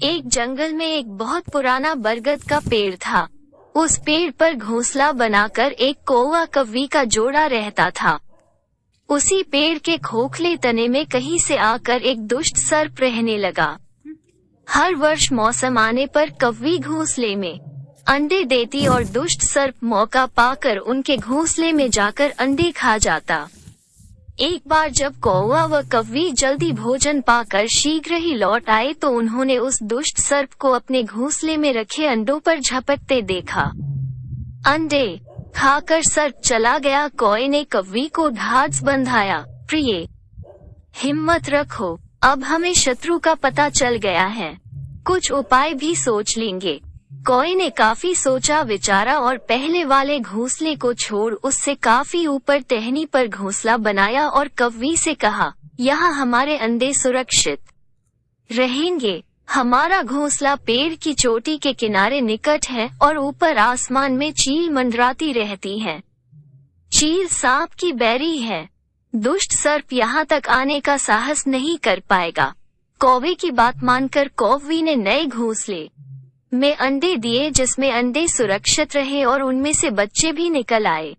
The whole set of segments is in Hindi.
एक जंगल में एक बहुत पुराना बरगद का पेड़ था। उस पेड़ पर घोंसला बनाकर एक कौवा कौवी का जोड़ा रहता था। उसी पेड़ के खोखले तने में कहीं से आकर एक दुष्ट सर्प रहने लगा। हर वर्ष मौसम आने पर कौवी घोंसले में अंडे देती और दुष्ट सर्प मौका पाकर उनके घोंसले में जाकर अंडे खा जाता। एक बार जब कौवा व कौवी जल्दी भोजन पाकर शीघ्र ही लौट आए तो उन्होंने उस दुष्ट सर्प को अपने घोंसले में रखे अंडों पर झपटते देखा। अंडे खाकर सर्प चला गया। कौवे ने कौवी को ढांढस बंधाया, प्रिय हिम्मत रखो, अब हमें शत्रु का पता चल गया है, कुछ उपाय भी सोच लेंगे। कौवे ने काफी सोचा विचारा और पहले वाले घोंसले को छोड़ उससे काफी ऊपर टहनी पर घोंसला बनाया और कौवी से कहा, यहाँ हमारे अंडे सुरक्षित रहेंगे। हमारा घोंसला पेड़ की चोटी के किनारे निकट है और ऊपर आसमान में चील मंडराती रहती है। चील सांप की बैरी है। दुष्ट सर्प यहाँ तक आने का साहस नहीं कर पाएगा। कौवे की बात मानकर कौवी ने नए घोंसले में अंडे दिए जिसमें अंडे सुरक्षित रहे और उनमें से बच्चे भी निकल आए।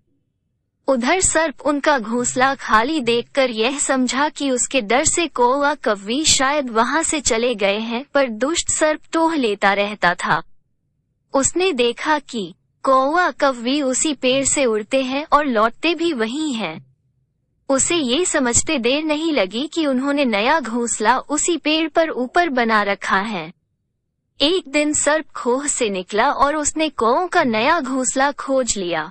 उधर सर्प उनका घोंसला खाली देखकर यह समझा कि उसके डर से कौवा कौवी शायद वहां से चले गए हैं, पर दुष्ट सर्प टोह लेता रहता था। उसने देखा कि कौवा कौवी उसी पेड़ से उड़ते हैं और लौटते भी वही हैं। उसे ये समझते देर नहीं लगी कि उन्होंने नया घोंसला उसी पेड़ पर ऊपर बना रखा है। एक दिन सर्प खोह से निकला और उसने कौओं का नया घोंसला खोज लिया।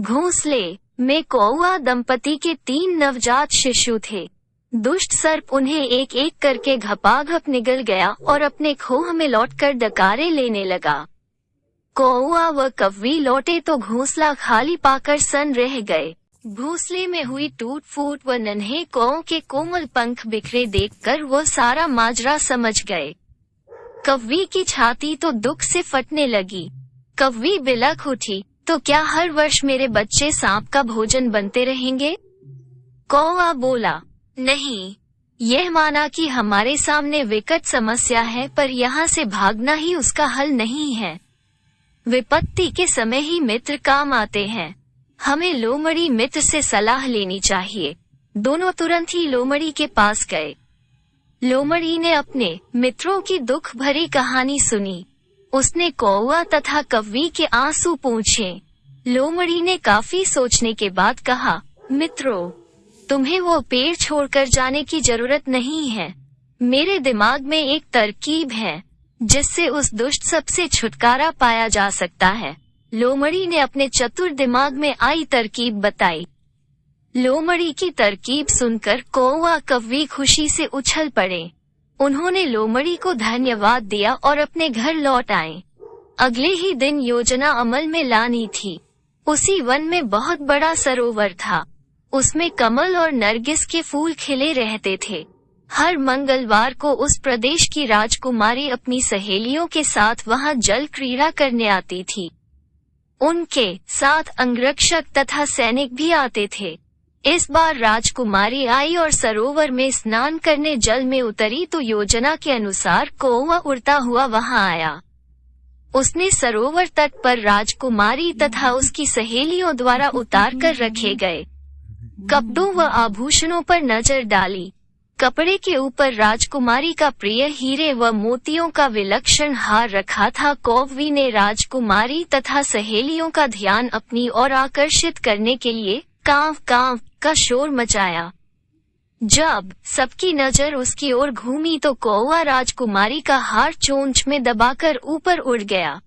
घोंसले में कौवा दंपति के 3 नवजात शिशु थे। दुष्ट सर्प उन्हें एक एक करके घपाघप निगल गया और अपने खोह में लौटकर डकारे लेने लगा। कौवा व कौवी लौटे तो घोंसला खाली पाकर सन रह गए। घोंसले में हुई टूट फूट व नन्हे कौओं के कोमल पंख बिखरे देखकर वो सारा माजरा समझ गए। कौवी की छाती तो दुख से फटने लगी। कौवी बिलख उठी, तो क्या हर वर्ष मेरे बच्चे सांप का भोजन बनते रहेंगे? कौवा बोला, नहीं। यह माना कि हमारे सामने विकट समस्या है, पर यहाँ से भागना ही उसका हल नहीं है। विपत्ति के समय ही मित्र काम आते हैं। हमें लोमड़ी मित्र से सलाह लेनी चाहिए। दोनों तुरंत ही लोमड़ी के पास गए। लोमड़ी ने अपने मित्रों की दुख भरी कहानी सुनी। उसने कौवा तथा कौवी के आंसू पोंछे। लोमड़ी ने काफी सोचने के बाद कहा, मित्रों, तुम्हें वो पेड़ छोड़कर जाने की जरूरत नहीं है। मेरे दिमाग में एक तरकीब है जिससे उस दुष्ट सर्प से छुटकारा पाया जा सकता है। लोमड़ी ने अपने चतुर दिमाग में आई तरकीब बताई। लोमड़ी की तरकीब सुनकर कौवा कौवी खुशी से उछल पड़े। उन्होंने लोमड़ी को धन्यवाद दिया और अपने घर लौट आए। अगले ही दिन योजना अमल में लानी थी। उसी वन में बहुत बड़ा सरोवर था। उसमें कमल और नरगिस के फूल खिले रहते थे। हर मंगलवार को उस प्रदेश की राजकुमारी अपनी सहेलियों के साथ वहां जल क्रीड़ा करने आती थी। उनके साथ अंगरक्षक तथा सैनिक भी आते थे। इस बार राजकुमारी आई और सरोवर में स्नान करने जल में उतरी तो योजना के अनुसार कौवा उड़ता हुआ वहां आया। उसने सरोवर तट पर राजकुमारी तथा उसकी सहेलियों द्वारा उतार कर रखे गए कपड़ों व आभूषणों पर नजर डाली। कपड़े के ऊपर राजकुमारी का प्रिय हीरे व मोतियों का विलक्षण हार रखा था। कौवी ने राजकुमारी तथा सहेलियों का ध्यान अपनी ओर आकर्षित करने के लिए कांव कांव का शोर मचाया। जब सबकी नजर उसकी ओर घूमी तो कौवा राजकुमारी का हार चोंच में दबाकर ऊपर उड़ गया।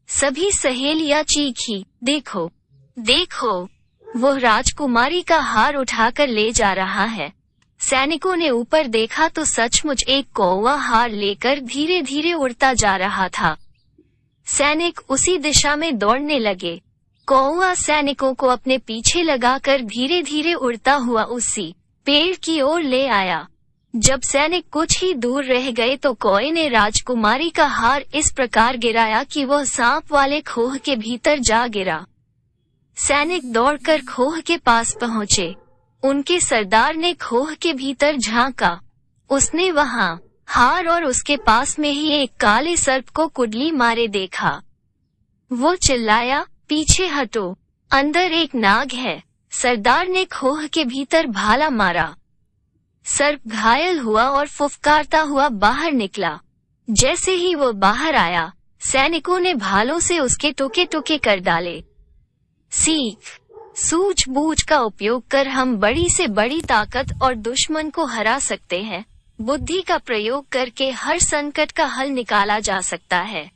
सभी सहेलियां चीखी, देखो देखो, वो राजकुमारी का हार उठाकर ले जा रहा है। सैनिकों ने ऊपर देखा तो सचमुच एक कौवा हार लेकर धीरे धीरे उड़ता जा रहा था। सैनिक उसी दिशा में दौड़ने लगे। कौवा सैनिकों को अपने पीछे लगाकर धीरे धीरे उड़ता हुआ उसी पेड़ की ओर ले आया। जब सैनिक कुछ ही दूर रह गए तो कौवे ने राजकुमारी का हार इस प्रकार गिराया कि वह सांप वाले खोह के भीतर जा गिरा। सैनिक दौड़कर खोह के पास पहुंचे। उनके सरदार ने खोह के भीतर झांका। उसने वहां हार और उसके पास में ही एक काले सर्प को कुंडली मारे देखा। वो चिल्लाया, पीछे हटो, अंदर एक नाग है। सरदार ने खोह के भीतर भाला मारा। सर्प घायल हुआ और फुफकारता हुआ बाहर निकला। जैसे ही वो बाहर आया, सैनिकों ने भालों से उसके टुके टुके कर डाले। सीख, सूझबूझ का उपयोग कर हम बड़ी से बड़ी ताकत और दुश्मन को हरा सकते हैं। बुद्धि का प्रयोग करके हर संकट का हल निकाला जा सकता है।